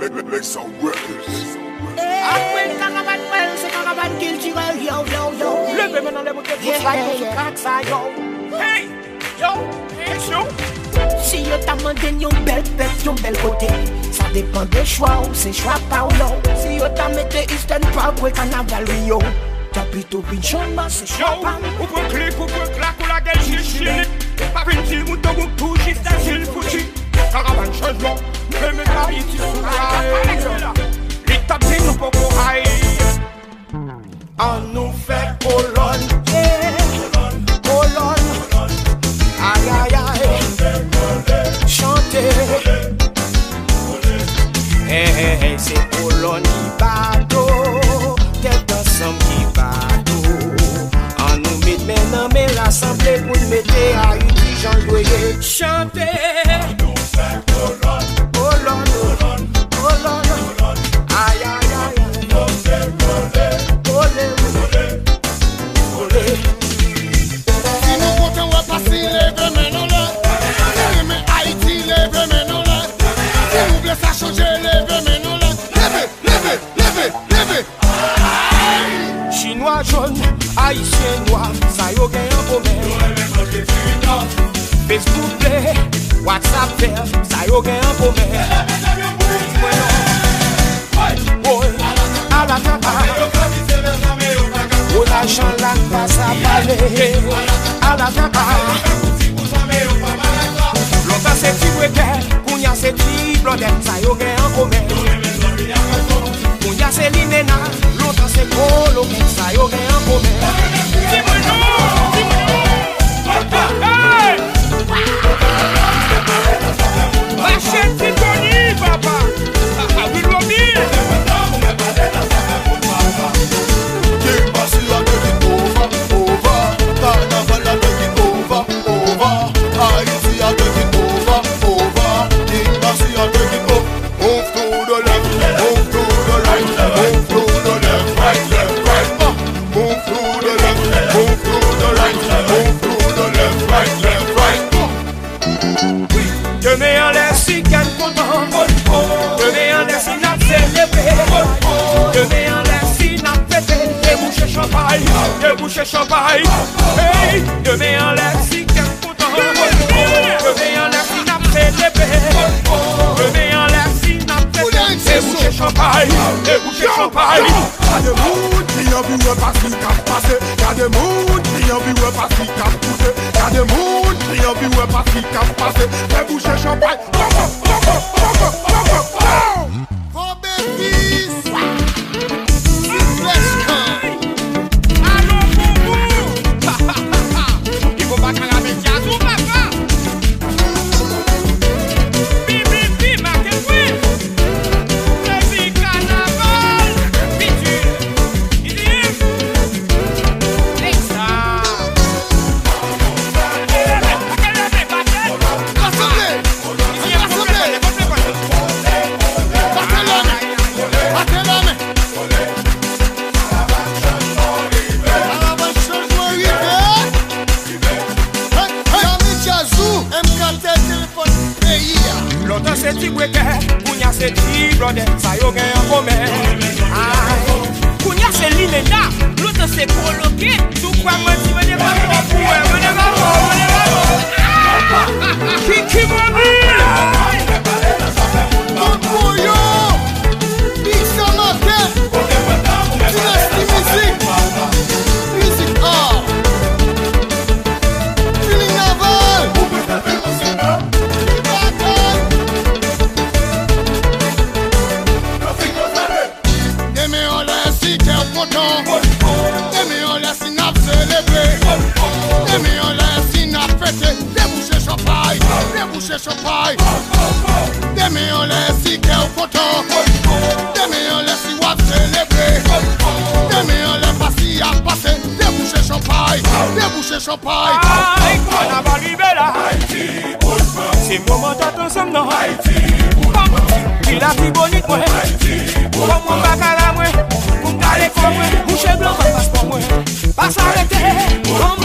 Make some records. When caravan well, c'est caravan kill tirel, yo, yo, yo. Levez maintenant les bouteilles pour slide, pour crack ça, yo. Hey, yo, hey, show. Si yo t'a mandé yon bel pep, yon bel côté, ça dépend des choix ou c'est choix pas ou non. Si yo t'a mette Eastern Park ou Carnaval Rio, t'as plutôt une chambre, c'est choix pas. Ou pour clic, ou pour clac, ou la gueule chichi. Pas une fille, mouton, ou tout, juste un fil foutu. Caravane changement, le mec a dit tu souras. Les tapis nous pour courir. On nous fait colonne, colonne. Aïe aïe aïe, chanter. Hey, c'est colonne qui bateau, tête ensemble qui bateau. On nous met maintenant mais l'assemblée pour nous mettre à une Jean Loyer. Chanter. On nous fait colonne, colonne, colonne. Aïe aïe aïe, on fait colonne, colonne. Si nous comptons, on va passer les vrais maintenant là. Mais Haïti, les vrais maintenant là. Si nous voulons ça changer, les vrais maintenant là. Levez, levez, levez, levez. Chinois jaune, haïtien noir, ça y a un commun. Facebook play, WhatsApp fait, ça y a un commun. Boy, à la tapa. On a chant là, passe à parler. À la tapa. Longtemps c'est petit week-end, Kounia c'est petit blondette, ça y a un commun. Kounia c'est l'inéna, longtemps c'est colo, ça y a un commun. Hey! Machette Titoni, papa! We love me! Demain en l'air si qu'elle content. Demain en l'air si n'a célébré. Demain en l'air si n'a fêté. Déboucher champagne, déboucher champagne. Hey, demain en l'air si qu'elle content. Demain en l'air si n'a célébré. Demain en l'air si n'a fêté. Déboucher champagne, déboucher champagne. Y'a des mouns qui ont vu un passé cap passé. Y'a des mouns qui ont vu un passé cap poussé. Y'a des mouns qui ont vu un passé cap passé. Fais boucher champagne. Vos bêtises. Allô, boubou! Il faut pas qu'elle avec Yazou, papa! Bibi, bibi, marquez oui! Baby, carnaval! Bitu! Idim! Nexa! Longtemps c'est petit week-end, Kounia c'est petit blondette, ça y a un commun. Kounia c'est l'inéna, l'autre c'est coloqué. Tout quoi moi si venez pas pour venez pas. Kiki mobile. Mon couillon. Pizza market. Dynasty musique. Musique art. Feeling naval. Demain on laisse si qu'elle content. Demain on laisse si n'a célébré. Demain on laisse si n'a fêté. Déboucher champagne, déboucher champagne. Demain on laisse si qu'elle content. Demain on laisse si wap célébré. Demain on laisse pas si à passer. Déboucher champagne, déboucher champagne. Aïe, carnaval libella. C'est moment d'attention non. Il a pris bonite moi. Comme mon bac à la moi. Pour me caler comme moi. Boucher blanc, passe pour moi. Pas s'arrêter. Comme